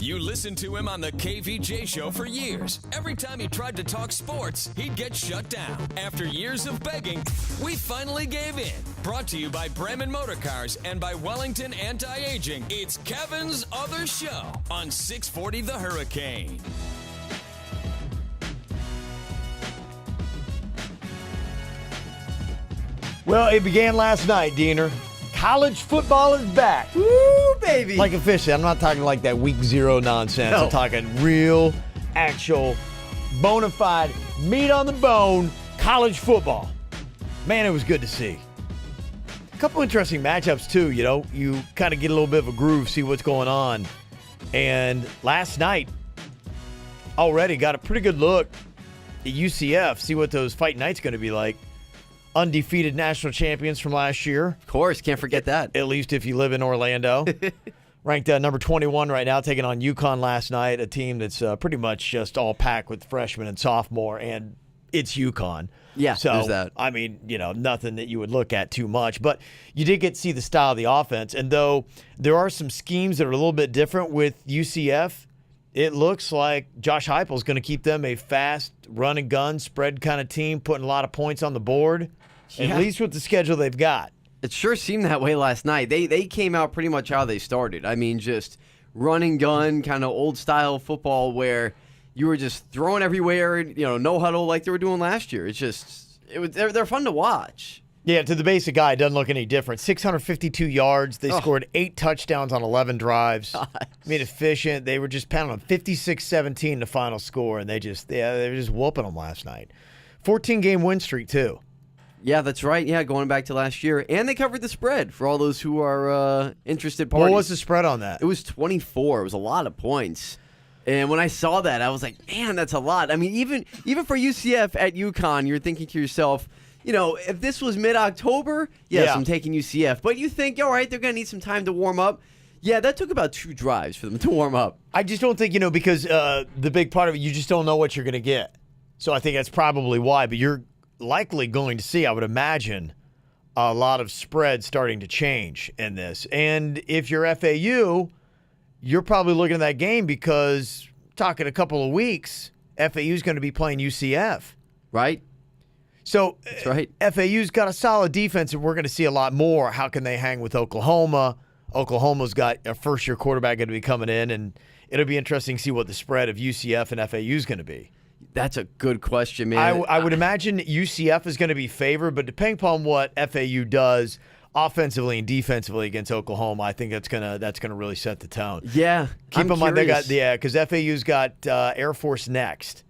You listened to him on the KVJ show for years. Every time he tried to talk sports, he'd get shut down. After years of begging, we finally gave in. Brought to you by Bremen Motorcars and by Wellington Anti-Aging. It's Kevin's Other Show on 640 The Hurricane. Well, it began last night, Diener. College football is back. Woo, baby. Like officially, I'm not talking like that week zero nonsense. No. I'm talking real, actual, bona fide, meat on the bone college football. Man, it was good to see. A couple interesting matchups, too. You know, you kind of get a little bit of a groove, see what's going on. And last night, already got a pretty good look at UCF, see what those fight nights going to be like. Undefeated national champions from last year. Of course, can't forget that. At least if you live in Orlando. Ranked number 21 right now, taking on UConn last night, a team that's pretty much just all packed with freshmen and sophomore, and it's UConn. Yeah, so, there's that. I mean, you know, nothing that you would look at too much. But you did get to see the style of the offense, and though there are some schemes that are a little bit different with UCF, it looks like Josh Heupel is going to keep them a fast, run-and-gun, spread kind of team, putting a lot of points on the board. Yeah. At least with the schedule they've got. It sure seemed that way last night. They came out pretty much how they started. I mean, just run and gun, kind of old-style football where you were just throwing everywhere, you know, no huddle like they were doing last year. It's just, they're fun to watch. Yeah, to the basic guy, it doesn't look any different. 652 yards. They scored 8 touchdowns on 11 drives. Gosh. I mean, efficient. They were just pounding on 56-17 the final score, and they were just whooping them last night. 14-game win streak, too. Yeah, that's right. Yeah, going back to last year. And they covered the spread for all those who are interested parties. What was the spread on that? It was 24. It was a lot of points. And when I saw that, I was like, man, that's a lot. I mean, even for UCF at UConn, you're thinking to yourself, you know, if this was mid-October, yes, Yeah. I'm taking UCF. But you think, all right, they're going to need some time to warm up. Yeah, that took about 2 drives for them to warm up. I just don't think, because the big part of it, you just don't know what you're going to get. So I think that's probably why. But you're likely going to see, I would imagine, a lot of spreads starting to change in this. And if you're FAU, you're probably looking at that game because, talking a couple of weeks, FAU is going to be playing UCF. Right? So That's right. FAU's got a solid defense, and we're going to see a lot more. How can they hang with Oklahoma? Oklahoma's got a first-year quarterback going to be coming in, and it'll be interesting to see what the spread of UCF and FAU is going to be. That's a good question, man. I would imagine UCF is going to be favored, but depending upon what FAU does offensively and defensively against Oklahoma, I think that's gonna really set the tone. Yeah. Keep in mind because FAU's got Air Force next.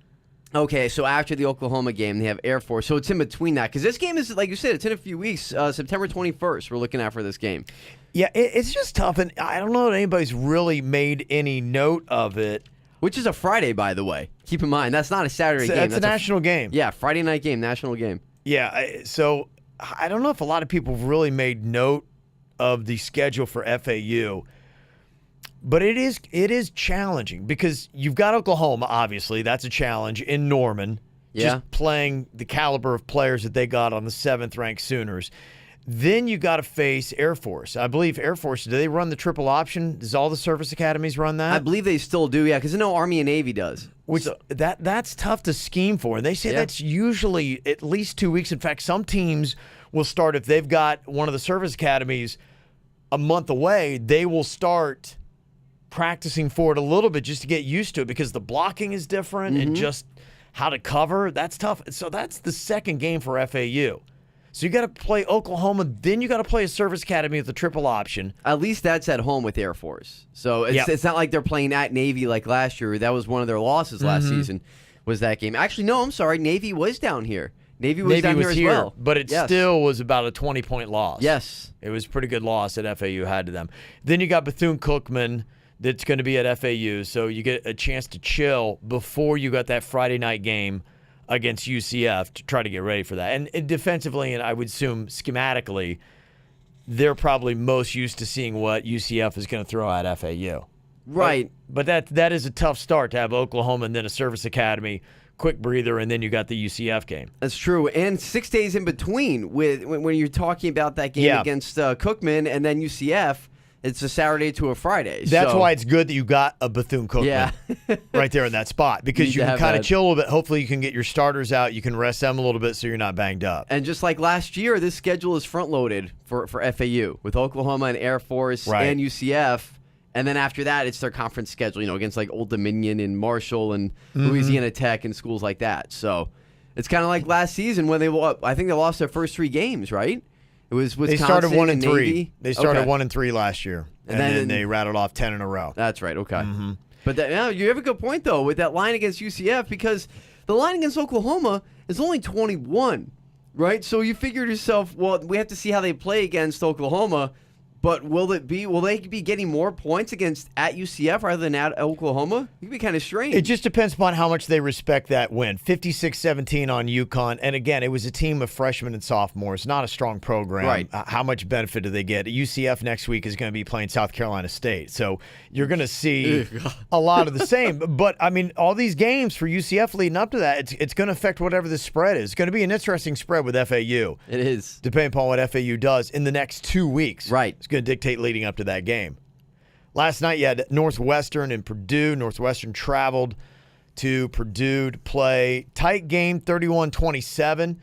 Okay, so after the Oklahoma game, they have Air Force. So it's in between that. Because this game is, like you said, it's in a few weeks. September 21st, we're looking at for this game. Yeah, it's just tough, and I don't know that anybody's really made any note of it. Which is a Friday, by the way. Keep in mind, that's not a Saturday game. That's a national game. Yeah, Friday night game, national game. Yeah, so I don't know if a lot of people have really made note of the schedule for FAU, but it is challenging because you've got Oklahoma, obviously. That's a challenge in Norman. Yeah. Just playing the caliber of players that they got on the 7th-ranked Sooners. Then you got to face Air Force. I believe Air Force, do they run the triple option? Does all the service academies run that? I believe they still do, yeah, because I know Army and Navy does. Which that's tough to scheme for. And they say that's usually at least 2 weeks. In fact, some teams will start, if they've got one of the service academies a month away, they will start practicing for it a little bit just to get used to it because the blocking is different and just how to cover. That's tough. So that's the second game for FAU. So you got to play Oklahoma, then you got to play a service academy with the triple option. At least that's at home with Air Force. So it's not like they're playing at Navy like last year. That was one of their losses last season, was that game. Actually, no, I'm sorry. Navy was down here. Navy was down here as well. But it still was about a 20-point loss. Yes. It was a pretty good loss that FAU had to them. Then you got Bethune-Cookman that's going to be at FAU, so you get a chance to chill before you got that Friday night game against UCF to try to get ready for that. And defensively, and I would assume schematically, they're probably most used to seeing what UCF is going to throw at FAU. Right. But that is a tough start to have Oklahoma and then a service academy, quick breather, and then you got the UCF game. That's true. And 6 days in between when you're talking about that game against Cookman and then UCF. it's a Saturday to a Friday. That's so, why it's good that you got a Bethune-Cookman Yeah. right there in that spot, because Need you to can have kind of that. chill a little bit. Hopefully you can get your starters out. You can rest them a little bit so you're not banged up. And just like last year, this schedule is front-loaded for FAU with Oklahoma and Air Force Right. and UCF. And then after that, it's their conference schedule, against like Old Dominion and Marshall and Louisiana Tech and schools like that. So it's kind of like last season when I think they lost their first 3 games, right? It was Wisconsin. They started 1-3. and Navy. They started Okay. 1-3 last year, and then they rattled off 10 in a row. That's right. Okay. But you have a good point though with that line against UCF, because the line against Oklahoma is only 21, right? So you figure to yourself, well, we have to see how they play against Oklahoma. But will they be getting more points at UCF rather than at Oklahoma? It could be kind of strange. It just depends upon how much they respect that win. 56-17 on UConn. And again, it was a team of freshmen and sophomores, not a strong program. Right. How much benefit do they get? UCF next week is going to be playing South Carolina State. So you're going to see a lot of the same. But, I mean, all these games for UCF leading up to that, it's going to affect whatever the spread is. It's going to be an interesting spread with FAU. It is. Depending upon what FAU does in the next 2 weeks. Right. It's going to dictate leading up to that game. Last night, you had Northwestern and Purdue. Northwestern traveled to Purdue to play. Tight game, 31-27.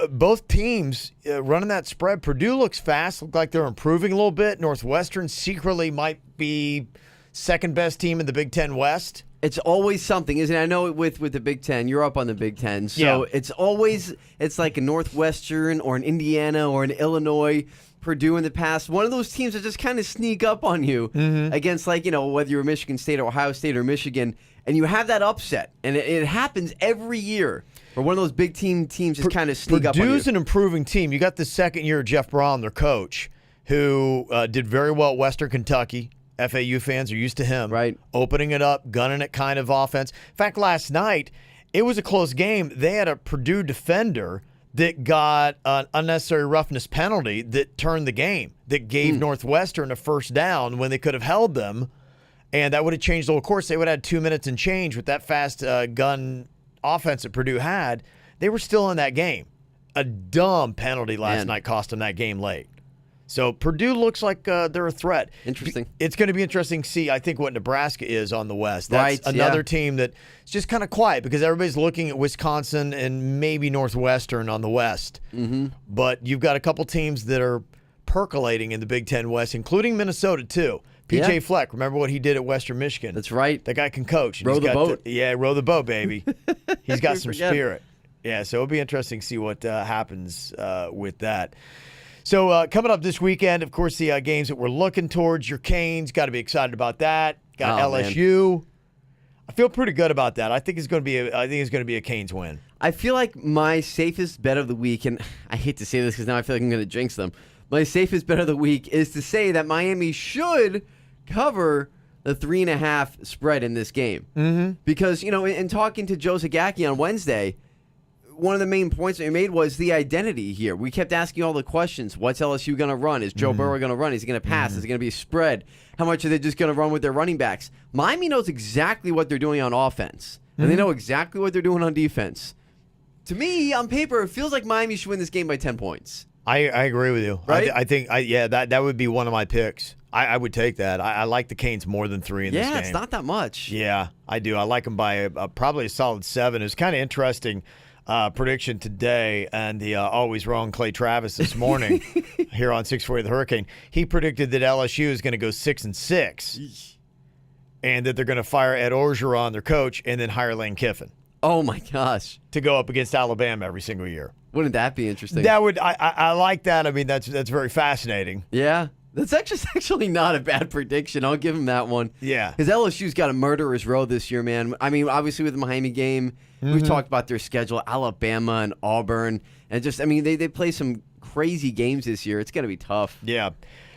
Both teams running that spread. Purdue looks fast, look like they're improving a little bit. Northwestern secretly might be second best team in the Big Ten West. It's always something, isn't it? I know with the Big Ten, you're up on the Big Ten, so Yeah. it's like a Northwestern or an Indiana or an Illinois, Purdue in the past. One of those teams that just kind of sneak up on you against, like, whether you're Michigan State or Ohio State or Michigan, and you have that upset, and it happens every year. Where one of those big teams just kind of sneak up on you. Purdue's an improving team. You got the second year of Jeff Braun, their coach, who did very well at Western Kentucky. FAU fans are used to him. Right. Opening it up, gunning it kind of offense. In fact, last night, it was a close game. They had a Purdue defender that got an unnecessary roughness penalty that turned the game, that gave Northwestern a first down when they could have held them, and that would have changed the whole course. They would have had 2 minutes and change with that fast gun offense that Purdue had. They were still in that game. A dumb penalty last night cost them that game late. So Purdue looks like they're a threat. Interesting. It's going to be interesting to see, I think, what Nebraska is on the West. That's another team that's just kind of quiet because everybody's looking at Wisconsin and maybe Northwestern on the West. Mm-hmm. But you've got a couple teams that are percolating in the Big Ten West, including Minnesota, too. P.J. Fleck, remember what he did at Western Michigan? That's right. That guy can coach. Row the boat. Row the boat, baby. He's got some forget. spirit. Yeah, so it'll be interesting to see what happens with that. So coming up this weekend, of course, the games that we're looking towards, your Canes, got to be excited about that. Got LSU. Man. I feel pretty good about that. I think it's going to be a Canes win. I feel like my safest bet of the week, and I hate to say this because now I feel like I'm going to jinx them. My safest bet of the week is to say that Miami should cover the 3.5 spread in this game. Mm-hmm. Because, in talking to Joe Zagacki on Wednesday, one of the main points that we made was the identity here. We kept asking all the questions. What's LSU going to run? Is Joe Burrow going to run? Is he going to pass? Is it going to be a spread? How much are they just going to run with their running backs? Miami knows exactly what they're doing on offense, and they know exactly what they're doing on defense. To me, on paper, it feels like Miami should win this game by 10 points. I agree with you. Right? I think that would be one of my picks. I would take that. I like the Canes more than 3 in this game. Yeah, it's not that much. Yeah, I do. I like them by probably a solid 7. It was kind of interesting. Prediction today, and the always wrong Clay Travis this morning here on 640 The Hurricane. He predicted that LSU is going to go 6-6, and that they're going to fire Ed Orgeron, their coach, and then hire Lane Kiffin. Oh my gosh! To go up against Alabama every single year. Wouldn't that be interesting? That would. I like that. I mean, that's very fascinating. Yeah. That's actually not a bad prediction. I'll give him that one. Yeah. Because LSU's got a murderer's row this year, man. I mean, obviously with the Miami game, we've talked about their schedule, Alabama and Auburn. And they play some crazy games this year. It's going to be tough. Yeah.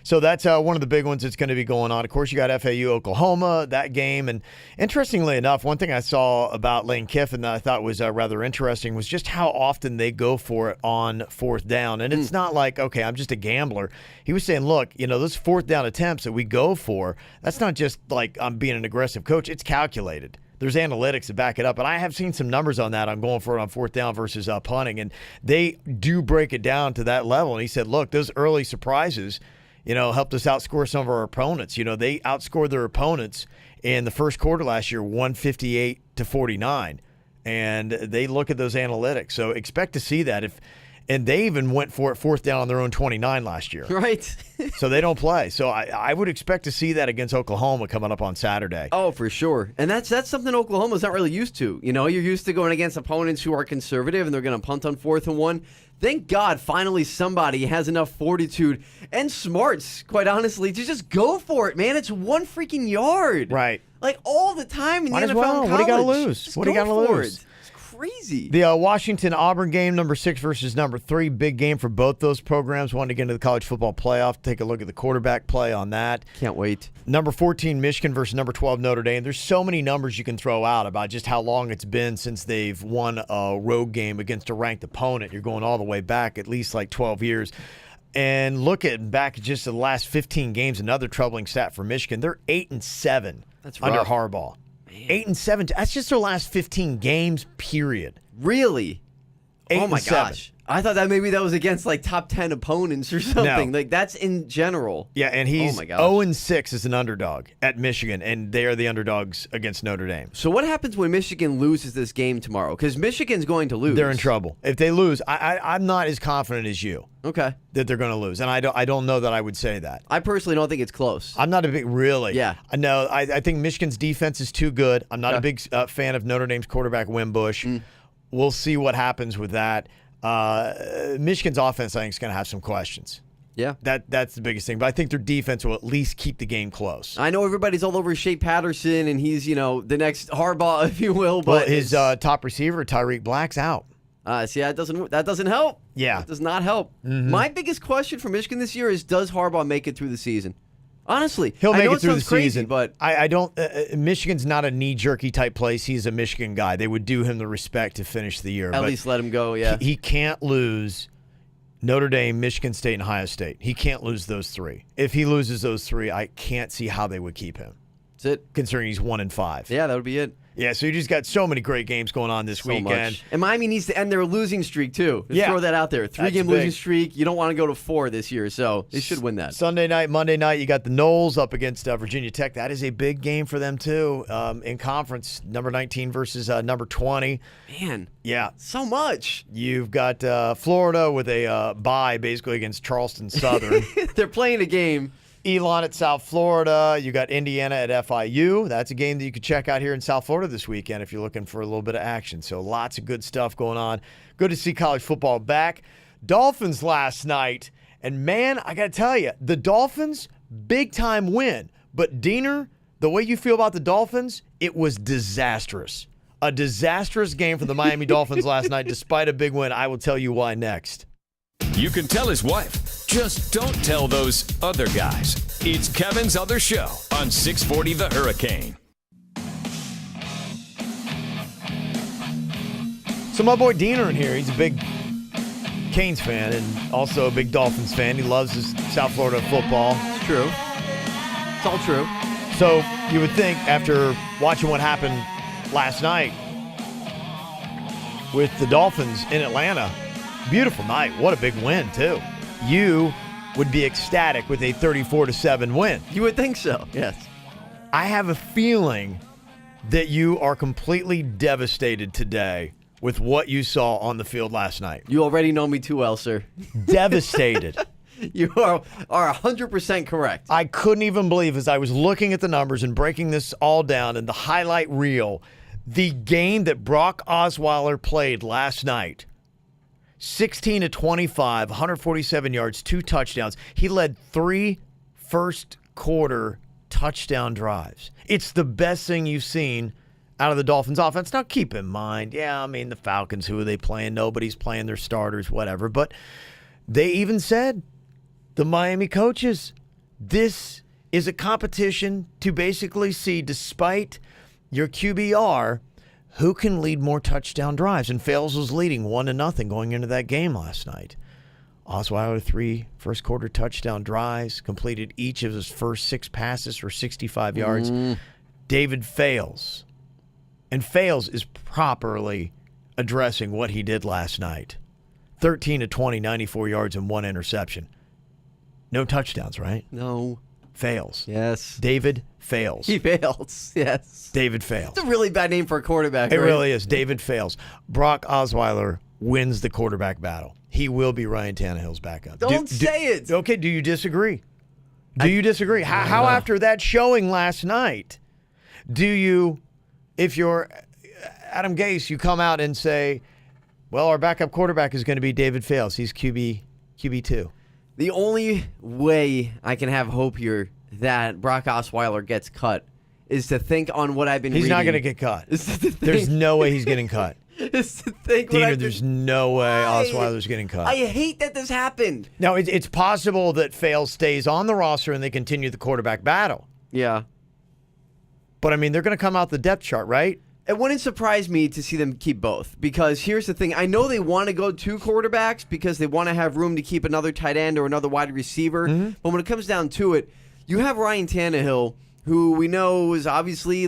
So that's one of the big ones that's going to be going on. Of course, you got FAU, Oklahoma, that game. And interestingly enough, one thing I saw about Lane Kiffin that I thought was rather interesting was just how often they go for it on 4th down. And it's not like, okay, I'm just a gambler. He was saying, look, those 4th down attempts that we go for, that's not just like I'm being an aggressive coach. It's calculated. There's analytics to back it up. And I have seen some numbers on that. I'm going for it on 4th down versus punting. And they do break it down to that level. And he said, look, those early surprises, helped us outscore some of our opponents. They outscored their opponents in the first quarter last year, 158-49. And they look at those analytics. So expect to see that. And they even went for it fourth down on their own 29 last year. Right. So they don't play. So I would expect to see that against Oklahoma coming up on Saturday. Oh, for sure. And that's something Oklahoma's not really used to. You're used to going against opponents who are conservative and they're going to punt on 4th and 1. Thank God finally somebody has enough fortitude and smarts, quite honestly, to just go for it, man. It's 1 freaking yard. Right. Like all the time in Might the as NFL well. and What do you got to college. lose? Just What do you got to go for lose? it. It's crazy. The Washington-Auburn game, number 6 versus number 3, big game for both those programs. Wanted to get into the college football playoff. Take a look at the quarterback play on that. Can't wait. Number 14, Michigan versus number 12, Notre Dame. There's so many numbers you can throw out about just how long it's been since they've won a road game against a ranked opponent. You're going all the way back at least like 12 years. And look at back just the last 15 games, another troubling stat for Michigan. They're 8-7 That's under rough. Harbaugh. 8-7. That's just their last 15 games, period. Really? 8 Oh my and 7. gosh. I thought that maybe that was against like top 10 opponents or something. No. Like that's in general. Yeah, and he's Oh my gosh. 0-6 as an underdog at Michigan, and they are the underdogs against Notre Dame. So what happens when Michigan loses this game tomorrow? Because Michigan's going to lose. They're in trouble. If they lose, I'm not as confident as you Okay. that they're going to lose, and I don't know that I would say that. I personally don't think it's close. I'm not a big, really. Yeah. No, I think Michigan's defense is too good. I'm not a big fan of Notre Dame's quarterback, Wimbush. We'll see what happens with that. Michigan's offense, I think, is going to have some questions. Yeah. That's the biggest thing. But I think their defense will at least keep the game close. I know everybody's all over Shea Patterson, and he's, the next Harbaugh, if you will. But But his top receiver, Tyreek Black's out. see, that doesn't help. Yeah. That does not help. My biggest question for Michigan this year is, does Harbaugh make it through the season? Honestly, He'll I make know it through the sounds crazy, season, but I don't. Michigan's not a knee-jerky type place. He's a Michigan guy. They would do him the respect to finish the year. at but least let him go. Yeah. he can't lose Notre Dame, Michigan State, and Ohio State. He can't lose those 3. If he loses those 3, I can't see how they would keep him, That's it. considering he's 1-5. Yeah, that would be it. Yeah, so you just got so many great games going on this So weekend. much. And Miami needs to end their losing streak, too. Just Yeah. throw that out there. 3-game That's losing big. streak. You don't want to go to 4 this year, so they should win that. Sunday night, Monday night, you got the Noles up against Virginia Tech. That is a big game for them, too, in conference. Number 19 versus number 20. Man, Yeah. so much. You've got Florida with a bye, basically, against Charleston Southern. They're playing a game. Elon at South Florida. You got Indiana at FIU. That's a game that you could check out here in South Florida this weekend if you're looking for a little bit of action. So lots of good stuff going on. Good to see college football back. Dolphins last night. And, man, I got to tell you, the Dolphins, big-time win. But, Diener, the way you feel about the Dolphins, it was disastrous. A disastrous game for the Miami Dolphins last night, despite a big win. I will tell you why next. You can tell his wife. Just don't tell those other guys. It's Kevin's Other Show on 640 The Hurricane. So my boy Diener in here, he's a big Canes fan and also a big Dolphins fan. He loves his South Florida football. It's true. It's all true. So you would think after watching what happened last night with the Dolphins in Atlanta, beautiful night. What a big win, too. You would be ecstatic with a 34-7 win. You would think so. Yes. I have a feeling that you are completely devastated today with what you saw on the field last night. You already know me too well, sir. Devastated. You are 100% correct. I couldn't even believe, as I was looking at the numbers and breaking this all down in the highlight reel, the game that Brock Osweiler played last night. 16-25, 147 yards, 2 touchdowns. He led 3 first-quarter touchdown drives. It's the best thing you've seen out of the Dolphins offense. Now, keep in mind, the Falcons, who are they playing? Nobody's playing their starters, whatever. But they even said, the Miami coaches, this is a competition to basically see, despite your QBR, who can lead more touchdown drives. And Fales was leading 1-0 going into that game last night. Osweiler, 3 first-quarter touchdown drives, completed each of his first 6 passes for 65 yards. David Fales. And Fales is properly addressing what he did last night. 13-20, 94 yards and 1 interception. No touchdowns, right? No. Fails. Yes. David Fails. He fails. Yes. David Fails. It's a really bad name for a quarterback. It right? really is. David Fails. Brock Osweiler wins the quarterback battle. He will be Ryan Tannehill's backup. Don't say it. Okay, do you disagree? Do you disagree? How after that showing last night, do you, if you're Adam Gase, you come out and say, well, our backup quarterback is going to be David Fails. He's QB2. The only way I can have hope here that Brock Osweiler gets cut is to think on what I've been reading. He's not going to get cut. There's no way he's getting cut. Is to think Diener, there's no way Osweiler's getting cut. I hate that this happened. Now, it's possible that Fails stays on the roster and they continue the quarterback battle. Yeah. But, I mean, they're going to come out the depth chart, right? It wouldn't surprise me to see them keep both, because here's the thing. I know they want to go 2 quarterbacks because they want to have room to keep another tight end or another wide receiver. Mm-hmm. But when it comes down to it, you have Ryan Tannehill, who we know has obviously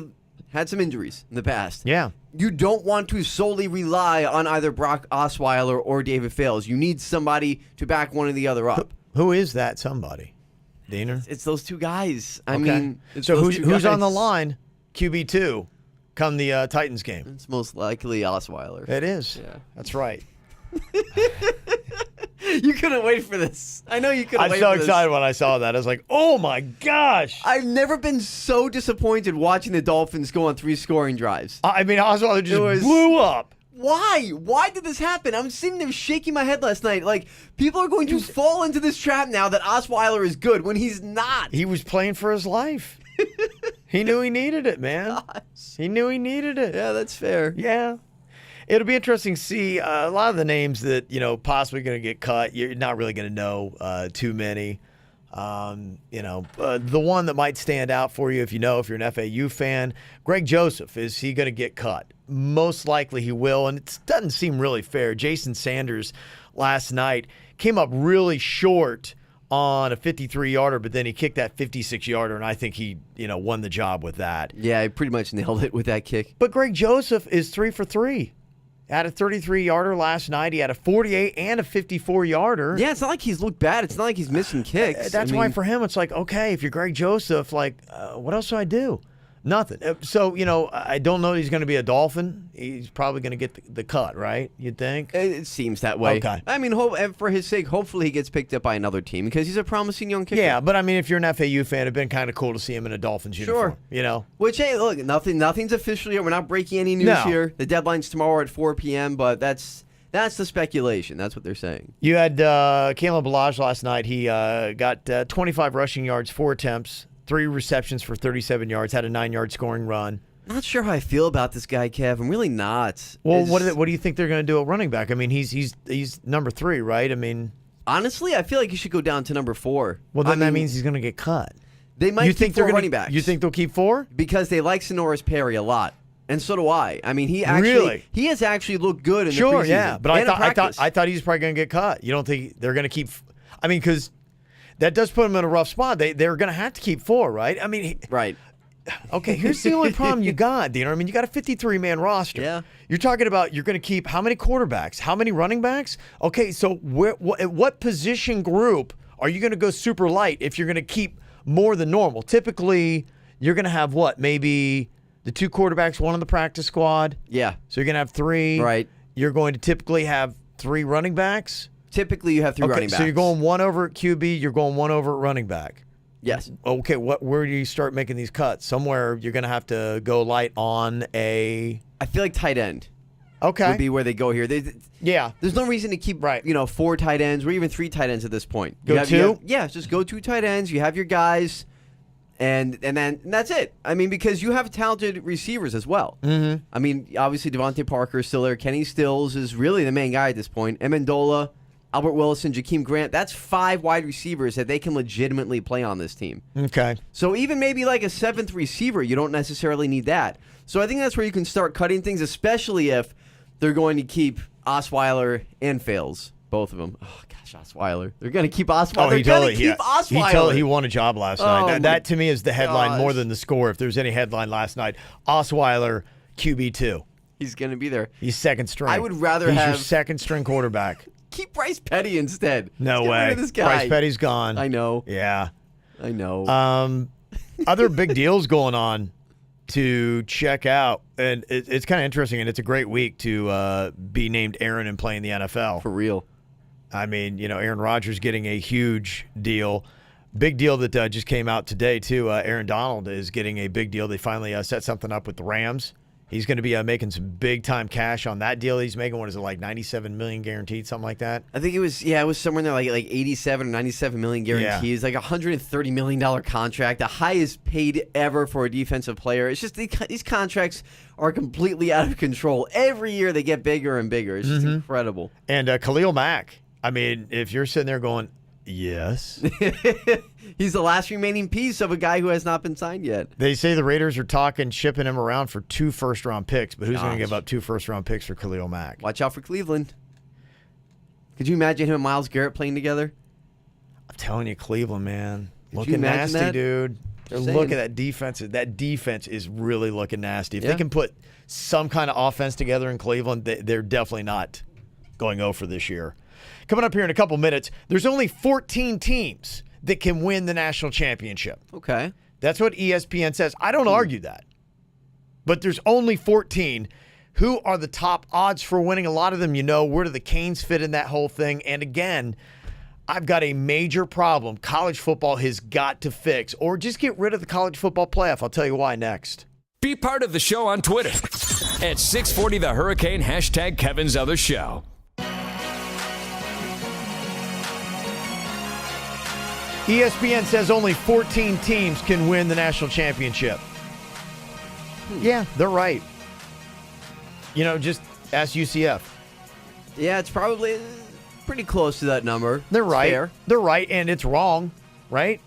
had some injuries in the past. Yeah. You don't want to solely rely on either Brock Osweiler or David Fails. You need somebody to back one or the other up. Who is that somebody? Diener? It's those 2 guys. I Okay. mean, it's so those who's 2 on the guys. line? QB2 come the Titans game. It's most likely Osweiler. It is. Yeah. That's right. You couldn't wait for this. I know you couldn't I'm wait so for this. excited when I saw that. I was like, oh my gosh. I've never been so disappointed watching the Dolphins go on 3 scoring drives. I mean, Osweiler just It was- blew up. Why? Why did this happen? I'm sitting there shaking my head last night. Like, people are going to fall into this trap now that Osweiler is good when he's not. He was playing for his life. He knew he needed it, man. He knew he needed it. Yeah, that's fair. Yeah. It'll be interesting to see a lot of the names that, possibly going to get cut. You're not really going to know too many. The one that might stand out for you, if you're an FAU fan, Greg Joseph, is he going to get cut? Most likely he will, and it doesn't seem really fair. Jason Sanders last night came up really short on a 53-yarder, but then he kicked that 56-yarder, and I think he, won the job with that. Yeah, he pretty much nailed it with that kick. But Greg Joseph is 3 for 3. Had a 33-yarder last night. He had a 48 and a 54-yarder. Yeah, it's not like he's looked bad. It's not like he's missing kicks. That's why for him it's like, okay, if you're Greg Joseph, what else do I do? Nothing. So, I don't know that he's going to be a Dolphin. He's probably going to get the cut, right? You'd think? It seems that way. Okay. I mean, for his sake, hopefully he gets picked up by another team because he's a promising young kicker. Yeah, but I mean, if you're an FAU fan, it'd been kind of cool to see him in a Dolphins uniform. Sure. Which, hey, look, nothing's official yet. We're not breaking any news here. The deadline's tomorrow at 4 p.m., but that's the speculation. That's what they're saying. You had Kalen Ballage last night. He got 25 rushing yards, 4 attempts, 3 receptions for 37 yards, had a 9-yard scoring run. Not sure how I feel about this guy, Kev. I'm really not. Well, what do you think they're going to do at running back? I mean, he's number 3, right? I mean, honestly, I feel like he should go down to number 4. Well, then that means he's going to get cut. They might keep 4 running backs. You think they'll keep 4? Because they like Sonoris Perry a lot. And so do I. I mean, he has actually looked good in the preseason. Sure, yeah. But I thought he was probably going to get cut. You don't think they're going to keep – I mean, because that does put him in a rough spot. They're going to have to keep 4, right? I mean – Right. Okay, here's the only problem you got, Diener. I mean, you got a 53-man roster. Yeah. You're talking about you're going to keep how many quarterbacks? How many running backs? Okay, so at what position group are you going to go super light if you're going to keep more than normal? Typically, you're going to have what? Maybe the 2 quarterbacks, 1 on the practice squad. Yeah. So you're going to have 3. Right. You're going to typically have 3 running backs. Typically, you have 3 running backs. So you're going 1 over at QB. You're going 1 over at running back. Yes. Okay, where do you start making these cuts? Somewhere you're going to have to go light on a... I feel like tight end Okay. would be where they go here. Yeah. There's no reason to keep 4 tight ends or even 3 tight ends at this point. Go 2? Just go 2 tight ends. You have your guys, and that's it. I mean, because you have talented receivers as well. Mm-hmm. I mean, obviously Devontae Parker is still there. Kenny Stills is really the main guy at this point. Amendola, Albert Wilson, Jakeem Grant. That's 5 wide receivers that they can legitimately play on this team. Okay. So even maybe like a 7th receiver, you don't necessarily need that. So I think that's where you can start cutting things, especially if they're going to keep Osweiler and Fails, both of them. Oh, gosh, Osweiler. They're going to keep Osweiler. They're going to keep Osweiler. He won a job last night. That to me is the headline more than the score. If there's any headline last night, Osweiler, QB2. He's going to be there. He's second string. I would rather He's have your second string quarterback. Keep Bryce Petty instead. No Get way. rid of this guy. Bryce Petty's gone. I know. Yeah. I know. Other big deals going on to check out, and it's kind of interesting, and it's a great week to be named Aaron and play in the NFL. For real. I mean, Aaron Rodgers getting a huge deal. Big deal that just came out today, too. Aaron Donald is getting a big deal. They finally set something up with the Rams. He's going to be making some big-time cash on that deal he's making. What is it, like $97 million guaranteed, something like that? I think it was somewhere in there like 87 or 97 million guaranteed. It's like a $130 million contract, the highest paid ever for a defensive player. It's just these contracts are completely out of control. Every year they get bigger and bigger. It's just incredible. And Khalil Mack, I mean, if you're sitting there going, yes. He's the last remaining piece of a guy who has not been signed yet. They say the Raiders are talking shipping him around for 2 first-round picks, but who's going to give up 2 first-round picks for Khalil Mack? Watch out for Cleveland. Could you imagine him and Myles Garrett playing together? I'm telling you, Cleveland, man. Could you looking imagine nasty, that? dude. Look at that defense. That defense is really looking nasty. If they can put some kind of offense together in Cleveland, they're definitely not going 0 for this year. Coming up here in a couple minutes, there's only 14 teams that can win the national championship. Okay. That's what ESPN says. I don't argue that. But there's only 14. Who are the top odds for winning? A lot of them, where do the Canes fit in that whole thing? And again, I've got a major problem college football has got to fix, or just get rid of the college football playoff. I'll tell you why next. Be part of the show on Twitter at 640 The Hurricane, hashtag Kevin's Other Show. ESPN says only 14 teams can win the national championship. Yeah, they're right. Just ask UCF. Yeah, it's probably pretty close to that number. They're It's right. fair. They're right, and it's wrong, right?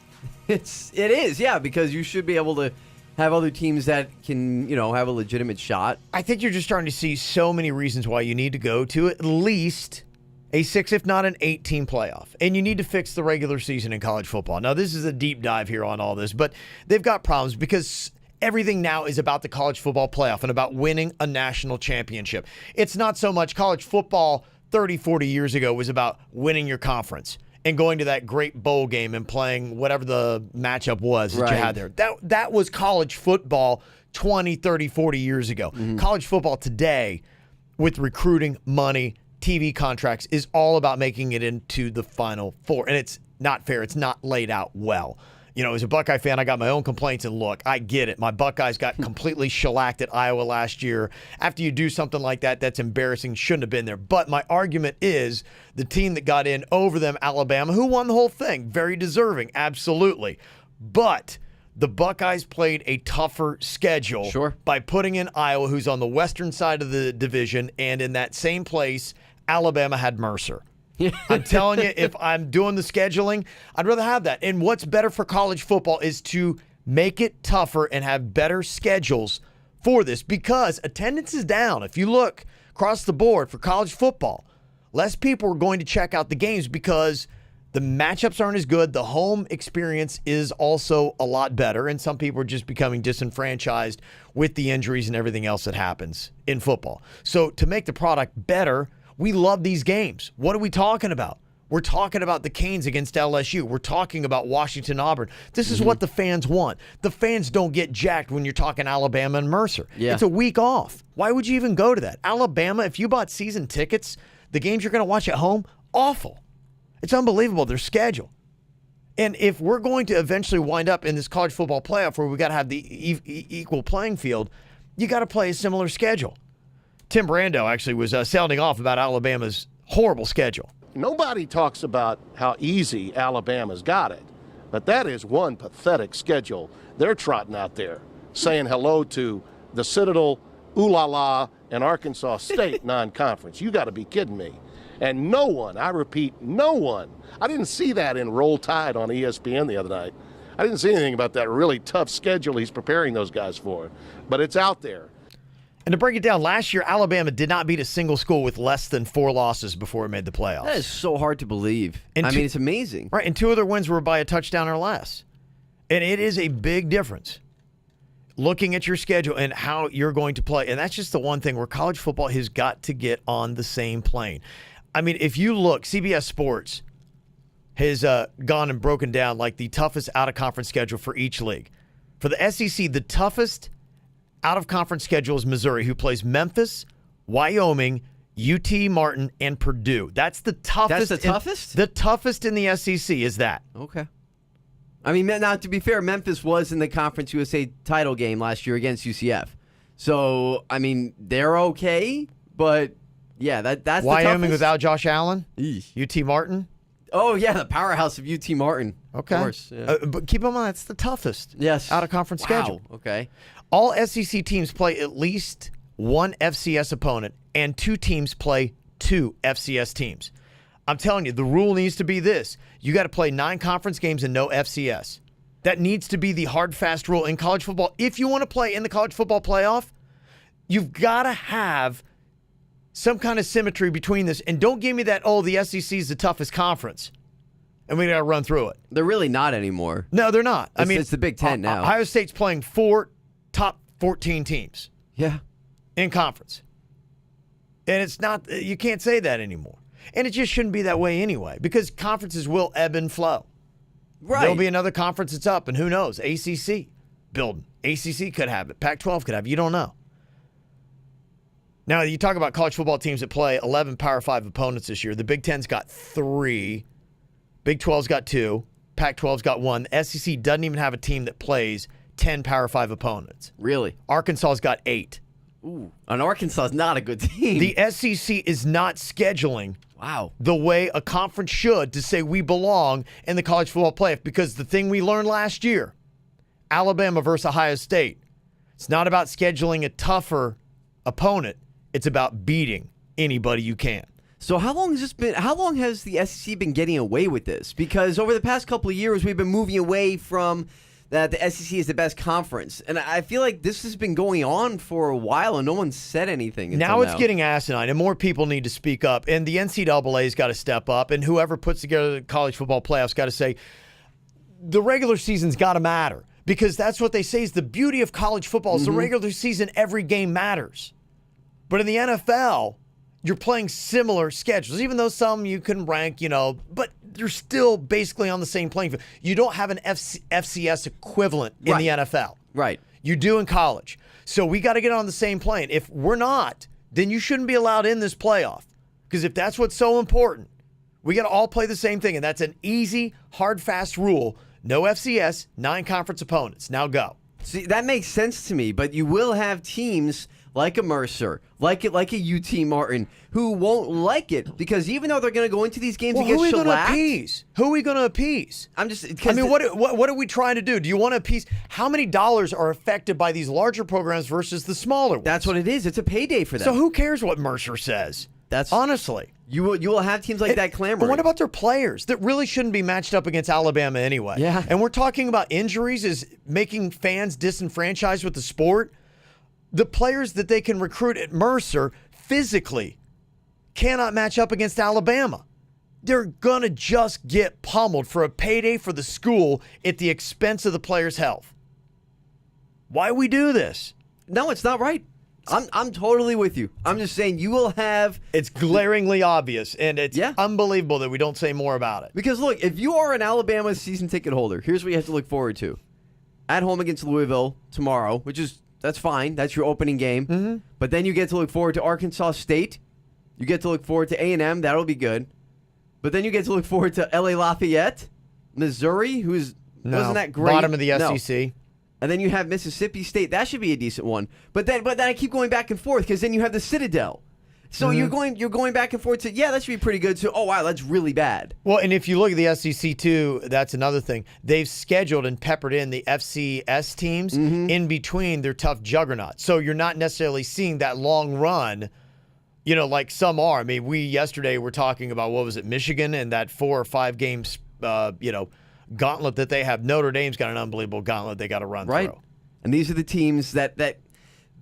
It is, yeah, because you should be able to have other teams that can, have a legitimate shot. I think you're just starting to see so many reasons why you need to go to at least a 6, if not an 8-team playoff. And you need to fix the regular season in college football. Now, this is a deep dive here on all this, but they've got problems because everything now is about the college football playoff and about winning a national championship. It's not so much college football 30, 40 years ago was about winning your conference and going to that great bowl game and playing whatever the matchup was that you had there. That was college football 20, 30, 40 years ago. College football today, with recruiting, money, TV contracts, is all about making it into the Final Four. And it's not fair. It's not laid out well. As a Buckeye fan, I got my own complaints, and look, I get it. My Buckeyes got completely shellacked at Iowa last year. After you do something like that, that's embarrassing. Shouldn't have been there. But my argument is the team that got in over them, Alabama, who won the whole thing, very deserving, absolutely. But the Buckeyes played a tougher schedule by putting in Iowa, who's on the western side of the division, and in that same place, Alabama had Mercer. I'm telling you, if I'm doing the scheduling, I'd rather have that. And what's better for college football is to make it tougher and have better schedules for this, because attendance is down. If you look across the board for college football, less people are going to check out the games because the matchups aren't as good. The home experience is also a lot better, and some people are just becoming disenfranchised with the injuries and everything else that happens in football. So to make the product better, we love these games. What are we talking about? We're talking about the Canes against LSU. We're talking about Washington, Auburn. This is what the fans want. The fans don't get jacked when you're talking Alabama and Mercer. It's a week off. Why would you even go to that? Alabama, if you bought season tickets, the games you're going to watch at home, awful. It's unbelievable, their schedule. And if we're going to eventually wind up in this college football playoff where we got to have the equal playing field, you got to play a similar schedule. Tim Brando actually was sounding off about Alabama's horrible schedule. Nobody talks about how easy Alabama's got it, but that is one pathetic schedule they're trotting out there, saying hello to the Citadel, Ooh La La, and Arkansas State non-conference. You got to be kidding me. And no one, I repeat, no one. I didn't see that in Roll Tide on ESPN the other night. I didn't see anything about that really tough schedule he's preparing those guys for, but it's out there. And to break it down, last year, Alabama did not beat a single school with less than 4 losses before it made the playoffs. That is so hard to believe. It's amazing. Right, and 2 of their wins were by a touchdown or less. And it is a big difference looking at your schedule and how you're going to play. And that's just the one thing where college football has got to get on the same plane. I mean, if you look, CBS Sports has gone and broken down like the toughest out-of-conference schedule for each league. For the SEC, the toughest out-of-conference schedule is Missouri, who plays Memphis, Wyoming, UT Martin, and Purdue. That's the toughest. That's the toughest? The toughest in the SEC is that. Okay. I mean, now, to be fair, Memphis was in the Conference USA title game last year against UCF. So, I mean, they're okay, but, yeah, that's the toughest. Wyoming without Josh Allen? Eesh. UT Martin? Oh, yeah, the powerhouse of UT Martin. Okay. Of course. Yeah. But keep in mind, that's the toughest out-of-conference schedule. Wow, okay. All SEC teams play at least one FCS opponent, and 2 teams play 2 FCS teams. I'm telling you, the rule needs to be this. You got to play 9 conference games and no FCS. That needs to be the hard, fast rule in college football. If you want to play in the college football playoff, you've got to have some kind of symmetry between this. And don't give me that, the SEC is the toughest conference, and we got to run through it. They're really not anymore. No, they're not. It's the Big Ten now. Ohio State's playing 4 top 14 teams Yeah. in conference. And it's not, you can't say that anymore. And it just shouldn't be that way anyway, because conferences will ebb and flow. Right. There'll be another conference that's up, and who knows? ACC building. ACC could have it. Pac-12 could have it. You don't know. Now, you talk about college football teams that play 11 Power 5 opponents this year. The Big Ten's got 3. Big 12's got 2. Pac-12's got 1. The SEC doesn't even have a team that plays 10 Power 5 opponents. Really? Arkansas's got 8. Ooh. And Arkansas is not a good team. The SEC is not scheduling wow. the way a conference should to say we belong in the college football playoff, because the thing we learned last year, Alabama versus Ohio State, it's not about scheduling a tougher opponent. It's about beating anybody you can. So how long has the SEC been getting away with this? Because over the past couple of years, we've been moving away from that the SEC is the best conference. And I feel like this has been going on for a while, and no one said anything until now. It's getting asinine, and more people need to speak up. And the NCAA's got to step up, and whoever puts together the college football playoffs got to say, the regular season's got to matter. Because that's what they say is the beauty of college football is the regular season, every game matters. But in the NFL, you're playing similar schedules, even though some you can rank, but you're still basically on the same playing field. You don't have an FCS equivalent in the NFL. Right. You do in college. So we got to get on the same plane. If we're not, then you shouldn't be allowed in this playoff. Because if that's what's so important, we got to all play the same thing. And that's an easy, hard, fast rule. No FCS, 9 conference opponents. Now go. See, that makes sense to me, but you will have teams like a Mercer, like a UT Martin, who won't like it, because even though they're going to go into these games and get shellacked. Who are we going to appease? Who are we going to appease? What are we trying to do? Do you want to appease? How many dollars are affected by these larger programs versus the smaller ones? That's what it is. It's a payday for them. So who cares what Mercer says? Honestly. You will have teams like that clamoring. But what about their players that really shouldn't be matched up against Alabama anyway? Yeah. And we're talking about injuries is making fans disenfranchised with the sport. The players that they can recruit at Mercer physically cannot match up against Alabama. They're going to just get pummeled for a payday for the school at the expense of the player's health. Why we do this? No, it's not right. I'm totally with you. I'm just saying you will have... It's glaringly obvious, and it's unbelievable that we don't say more about it. Because, look, if you are an Alabama season ticket holder, here's what you have to look forward to. At home against Louisville tomorrow, which is... That's fine. That's your opening game. Mm-hmm. But then you get to look forward to Arkansas State. You get to look forward to A&M. That'll be good. But then you get to look forward to L.A. Lafayette, Missouri, wasn't that great? Bottom of the SEC. No. And then you have Mississippi State. That should be a decent one. But then I keep going back and forth, because then you have the Citadel. So you're going back and forth to, that should be pretty good. So, oh, wow, that's really bad. Well, and if you look at the SEC, too, that's another thing. They've scheduled and peppered in the FCS teams in between their tough juggernauts. So you're not necessarily seeing that long run, like some are. I mean, we yesterday were talking about, Michigan and that 4 or 5 games, gauntlet that they have. Notre Dame's got an unbelievable gauntlet they got to run through. And these are the teams that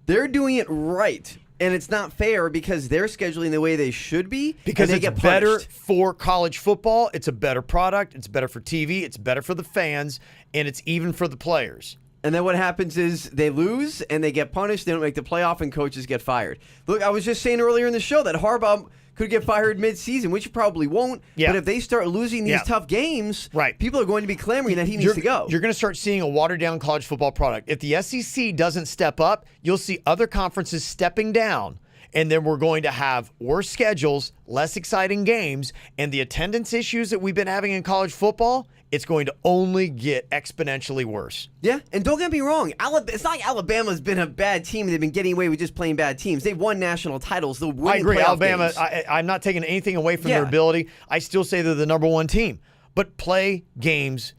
they're doing it right. And it's not fair because they're scheduling the way they should be. Because it's get better for college football. It's a better product. It's better for TV. It's better for the fans. And it's even for the players. And then what happens is they lose and they get punished. They don't make the playoff and coaches get fired. Look, I was just saying earlier in the show that Harbaugh could get fired mid-season, which he probably won't. Yeah. But if they start losing these tough games, people are going to be clamoring that he needs to go. You're going to start seeing a watered-down college football product. If the SEC doesn't step up, you'll see other conferences stepping down, and then we're going to have worse schedules, less exciting games, and the attendance issues that we've been having in college football, it's going to only get exponentially worse. Yeah, and don't get me wrong. It's not like Alabama's been a bad team. They've been getting away with just playing bad teams. They've won national titles. They're winning I agree. playoff Alabama, games. I'm not taking anything away from their ability. I still say they're the number one team. But play games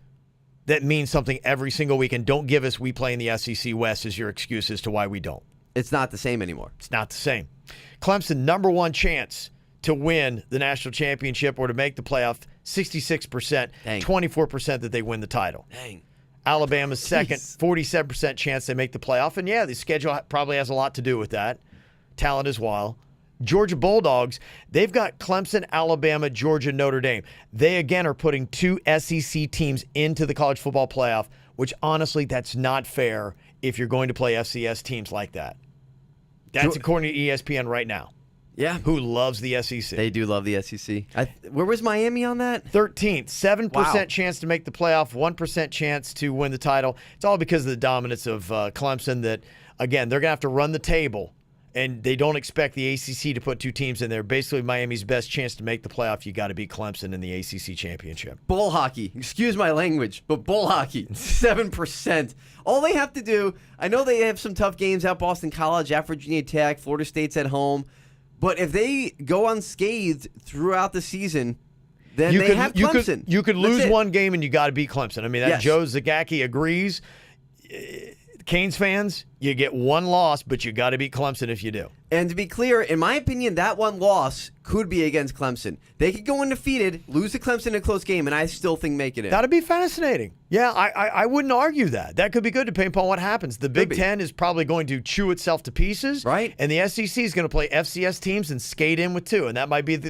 that mean something every single week, and don't give us we play in the SEC West as your excuse as to why we don't. It's not the same anymore. It's not the same. Clemson, number one chance to win the national championship or to make the playoff, 66%, 24% that they win the title. Dang. Alabama's second, 47% chance they make the playoff. And yeah, the schedule probably has a lot to do with that. Talent as well. Georgia Bulldogs, they've got Clemson, Alabama, Georgia, Notre Dame. They, again, are putting 2 SEC teams into the college football playoff, which honestly, that's not fair if you're going to play FCS teams like that. That's according to ESPN right now. Yeah. Who loves the SEC. They do love the SEC. Where was Miami on that? 13th. 7% chance to make the playoff, 1% chance to win the title. It's all because of the dominance of Clemson that, again, they're going to have to run the table, and they don't expect the ACC to put 2 teams in there. Basically, Miami's best chance to make the playoff, you got to beat Clemson in the ACC championship. Bull hockey. Excuse my language, but bull hockey. 7%. All they have to do, I know they have some tough games at Boston College, at Virginia Tech, Florida State's at home. But if they go unscathed throughout the season, then they have Clemson. You could lose one game and you got to beat Clemson. I mean, Joe Zagacki agrees. Canes fans, you get one loss, but you got to beat Clemson if you do. And to be clear, in my opinion, that one loss could be against Clemson. They could go undefeated, lose to Clemson in a close game, and I still think make it in. That'd be fascinating. Yeah, I wouldn't argue that. That could be good depending upon what happens. The Big Ten is probably going to chew itself to pieces. Right. And the SEC is going to play FCS teams and skate in with 2. And that might be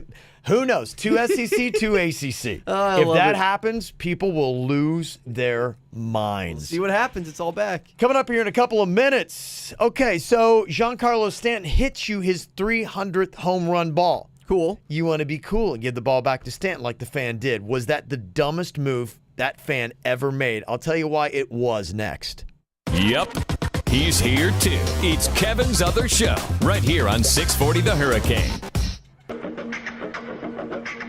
who knows, 2 SEC, 2 ACC. If that happens, people will lose their minds. We'll see what happens. It's all back. Coming up here in a couple of minutes. Okay, so Giancarlo Stanton hits you his 300th home run ball. Cool. You want to be cool and give the ball back to Stanton like the fan did. Was that the dumbest move that fan ever made? I'll tell you why it was next. Yep, he's here too. It's Kevin's Other Show, right here on 640 The Hurricane.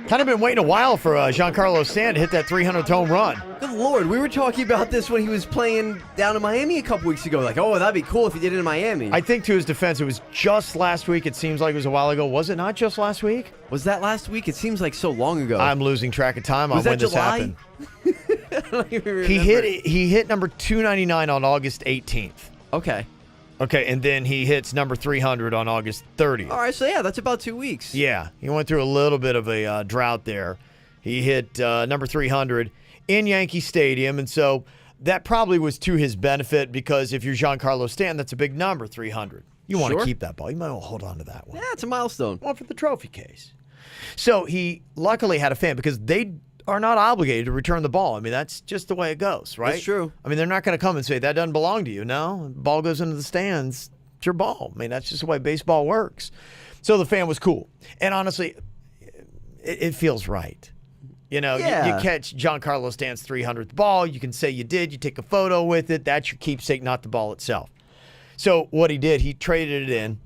Kind of been waiting a while for Giancarlo Stanton to hit that 300th home run. Good Lord, we were talking about this when he was playing down in Miami a couple weeks ago. Like, oh, that'd be cool if he did it in Miami. I think to his defense, it was just last week. It seems like it was a while ago. Was it not just last week? Was that last week? It seems like so long ago. I'm losing track of time on when this happened. I don't even remember. He hit number 299 on August 18th. Okay, and then he hits number 300 on August 30th. All right, so yeah, that's about 2 weeks. Yeah, he went through a little bit of a drought there. He hit number 300 in Yankee Stadium, and so that probably was to his benefit because if you're Giancarlo Stanton, that's a big number, 300. You want to keep that ball. You might want to hold on to that one. Yeah, it's a milestone. One for the trophy case. So he luckily had a fan because they are not obligated to return the ball. I mean, that's just the way it goes, right? That's true. I mean, they're not going to come and say, that doesn't belong to you. No, the ball goes into the stands. It's your ball. I mean, that's just the way baseball works. So the fan was cool. And honestly, it feels right. You know, you catch Giancarlo Stanton's 300th ball. You can say you did. You take a photo with it. That's your keepsake, not the ball itself. So what he did, he traded it in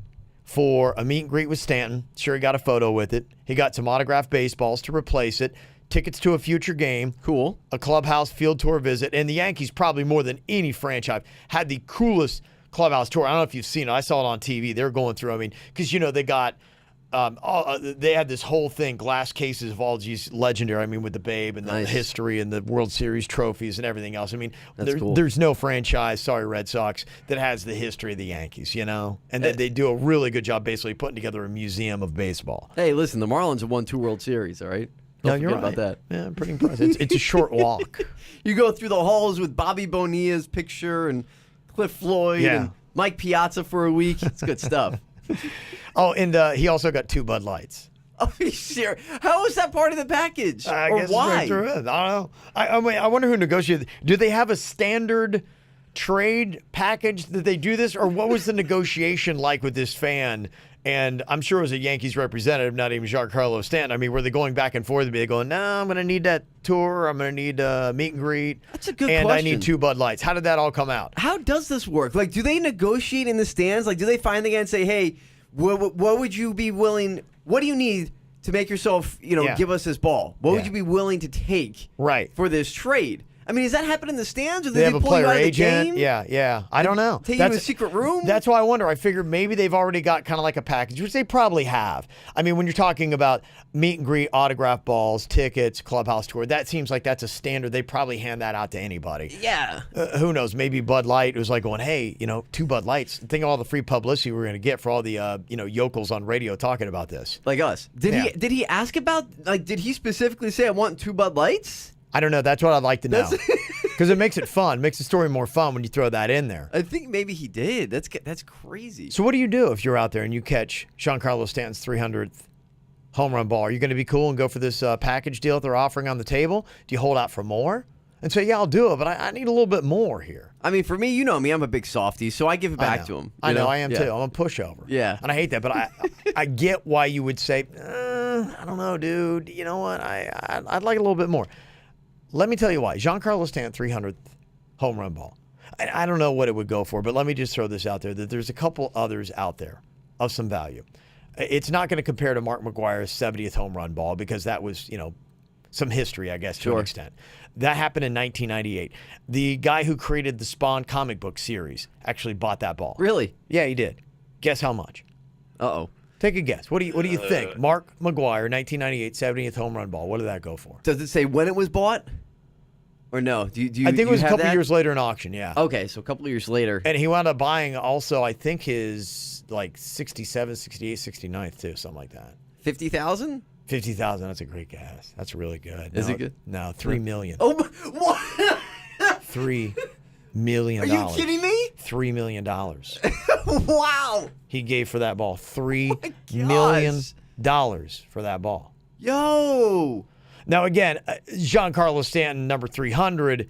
for a meet and greet with Stanton. Sure, he got a photo with it. He got some autographed baseballs to replace it. Tickets to a future game. Cool. A clubhouse field tour visit. And the Yankees, probably more than any franchise, had the coolest clubhouse tour. I don't know if you've seen it. I saw it on TV. They're going through, I mean, because, you know, they got, they had this whole thing, glass cases of all these legendary, I mean, with the Babe and the history and the World Series trophies and everything else. I mean, there's no franchise, sorry, Red Sox, that has the history of the Yankees, you know? And they do a really good job basically putting together a museum of baseball. Hey, listen, the Marlins have won 2 World Series, all right? Don't you're forget about that. Yeah, pretty impressive. It's a short walk. You go through the halls with Bobby Bonilla's picture and Cliff Floyd and Mike Piazza for a week. It's good stuff. Oh, and he also got 2 Bud Lights. Oh, sure. How is that part of the package? I or guess why? I don't know. I wonder who negotiated. Do they have a standard trade package that they do this, or what was the negotiation like with this fan And I'm sure as a Yankees representative, not even Giancarlo Stanton, I mean, were they going back and forth? They're going, no, I'm going to need that tour. I'm going to need meet and greet. That's a good and question. I need 2 Bud Lights. How did that all come out? How does this work? Like, do they negotiate in the stands? Like, do they find the guy and say, hey, what would you be willing, what do you need to make yourself, give us this ball? What would you be willing to take for this trade? I mean, does that happen in the stands, or do they have a pull player you out agent? of the game? Yeah. I don't know. Take you to a secret room? That's why I wonder. I figured maybe they've already got kind of like a package, which they probably have. I mean, when you're talking about meet and greet, autograph balls, tickets, clubhouse tour, that seems like that's a standard. They probably hand that out to anybody. Yeah. Who knows? Maybe Bud Light was like going, hey, 2 Bud Lights. Think of all the free publicity we're going to get for all the yokels on radio talking about this. Like us. Did he ask about, like, did he specifically say, I want 2 Bud Lights? I don't know. That's what I'd like to know. Because it makes it fun. Makes the story more fun when you throw that in there. I think maybe he did. That's crazy. So what do you do if you're out there and you catch Giancarlo Stanton's 300th home run ball? Are you going to be cool and go for this package deal that they're offering on the table? Do you hold out for more? And say, yeah, I'll do it, but I need a little bit more here. I mean, for me, you know me, I'm a big softie, so I give it back to him. I know, I am too. I'm a pushover. Yeah. And I hate that, but I get why you would say, I don't know, dude. You know what? I'd like a little bit more. Let me tell you why. Giancarlo Stanton, 300th home run ball. I don't know what it would go for, but let me just throw this out there, that there's a couple others out there of some value. It's not going to compare to Mark McGwire's 70th home run ball because that was, some history, I guess, to an extent. That happened in 1998. The guy who created the Spawn comic book series actually bought that ball. Really? Yeah, he did. Guess how much? Uh-oh. Take a guess. What do you think? Mark McGwire, 1998, 70th home run ball. What did that go for? Does it say when it was bought? Or no? Do you I think it was a couple that? years later in auction, yeah. Okay, so a couple of years later. And he wound up buying also, I think, his 67, 68, 69th too, something like that. 50,000? 50,000, that's a great guess. That's really good. Is it good? No, $3 million. Oh, what? $3 million. Are you kidding me? $3 million. Wow. He gave for that ball. $3 million for that ball. Yo. Now, again, Giancarlo Stanton, number 300,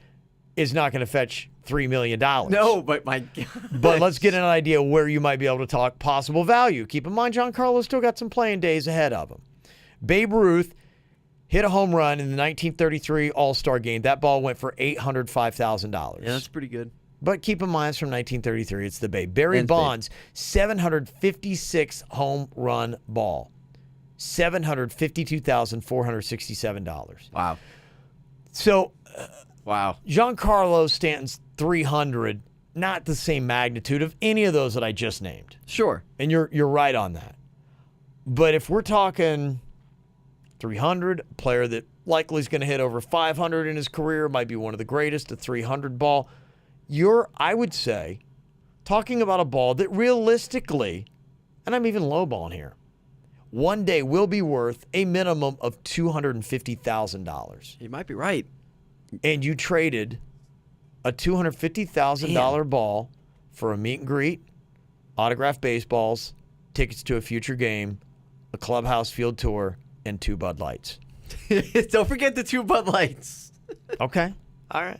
is not going to fetch $3 million. No, but my God. But let's get an idea where you might be able to talk possible value. Keep in mind, Giancarlo's still got some playing days ahead of him. Babe Ruth hit a home run in the 1933 All-Star game. That ball went for $805,000. Yeah, that's pretty good. But keep in mind, it's from 1933. It's the Babe. Barry Bonds, 756 home run ball. $752,467. Wow. So, wow. Giancarlo Stanton's 300, not the same magnitude of any of those that I just named. Sure. And you're right on that. But if we're talking 300, a player that likely is going to hit over 500 in his career, might be one of the greatest, a 300 ball, you're, I would say, talking about a ball that realistically, and I'm even lowballing here, one day will be worth a minimum of $250,000. You might be right. And you traded a $250,000 ball for a meet and greet, autographed baseballs, tickets to a future game, a clubhouse field tour, and 2 Bud Lights. Don't forget the 2 Bud Lights. Okay. All right.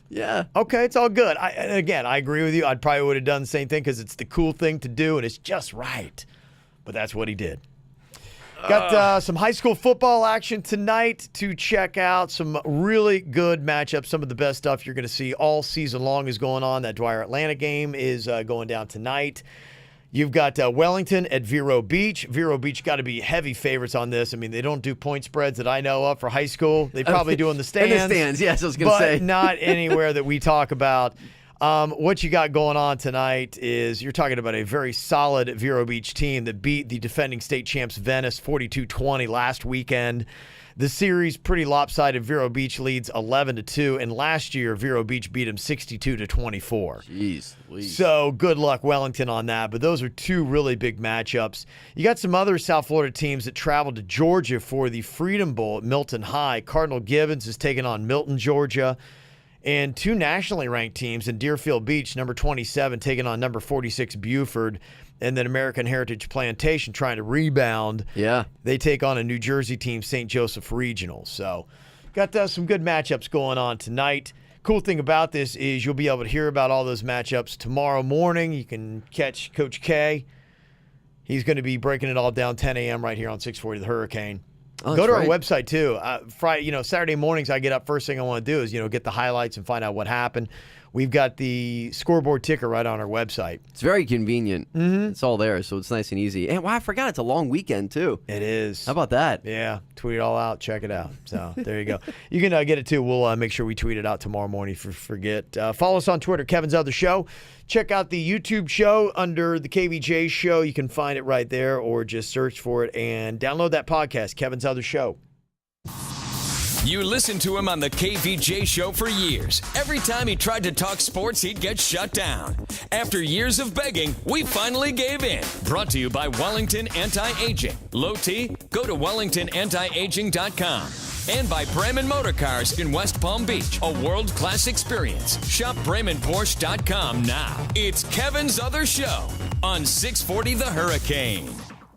Yeah. Okay, it's all good. I agree with you. I probably would have done the same thing because it's the cool thing to do, and it's just right. But that's what he did. Got some high school football action tonight to check out. Some really good matchups. Some of the best stuff you're going to see all season long is going on. That Dwyer Atlanta game is going down tonight. You've got Wellington at Vero Beach. Vero Beach got to be heavy favorites on this. I mean, they don't do point spreads that I know of for high school. They probably do in the stands. In the stands, yes, I was going to say. But not anywhere that we talk about. What you got going on tonight is you're talking about a very solid Vero Beach team that beat the defending state champs Venice 42-20 last weekend. The series pretty lopsided. Vero Beach leads 11-2, and last year Vero Beach beat them 62-24. Jeez. So good luck, Wellington, on that. But those are 2 really big matchups. You got some other South Florida teams that traveled to Georgia for the Freedom Bowl at Milton High. Cardinal Gibbons is taking on Milton, Georgia. And 2 nationally ranked teams in Deerfield Beach, number 27 taking on number 46 Buford, and then American Heritage Plantation trying to rebound. Yeah. They take on a New Jersey team, St. Joseph Regional. So got some good matchups going on tonight. Cool thing about this is you'll be able to hear about all those matchups tomorrow morning. You can catch Coach K He's going to be breaking it all down 10 a.m. right here on 640 The Hurricane. Oh, Go to right. our website, too. Friday, Saturday mornings, I get up. First thing I want to do is, get the highlights and find out what happened. We've got the scoreboard ticker right on our website. It's very convenient. Mm-hmm. It's all there, so it's nice and easy. And I forgot it's a long weekend, too. It is. How about that? Yeah. Tweet it all out. Check it out. So there you go. You can get it, too. We'll make sure we tweet it out tomorrow morning if you forget. Follow us on Twitter, Kevin's Other Show. Check out the YouTube show under the KVJ Show. You can find it right there or just search for it and download that podcast, Kevin's Other Show. You listened to him on the KVJ Show for years. Every time he tried to talk sports, he'd get shut down. After years of begging, we finally gave in. Brought to you by Wellington Anti-Aging. Low T? Go to WellingtonAntiAging.com. And by Bremen Motor Cars in West Palm Beach. A world-class experience. Shop BremenPorsche.com now. It's Kevin's Other Show on 640 The Hurricane.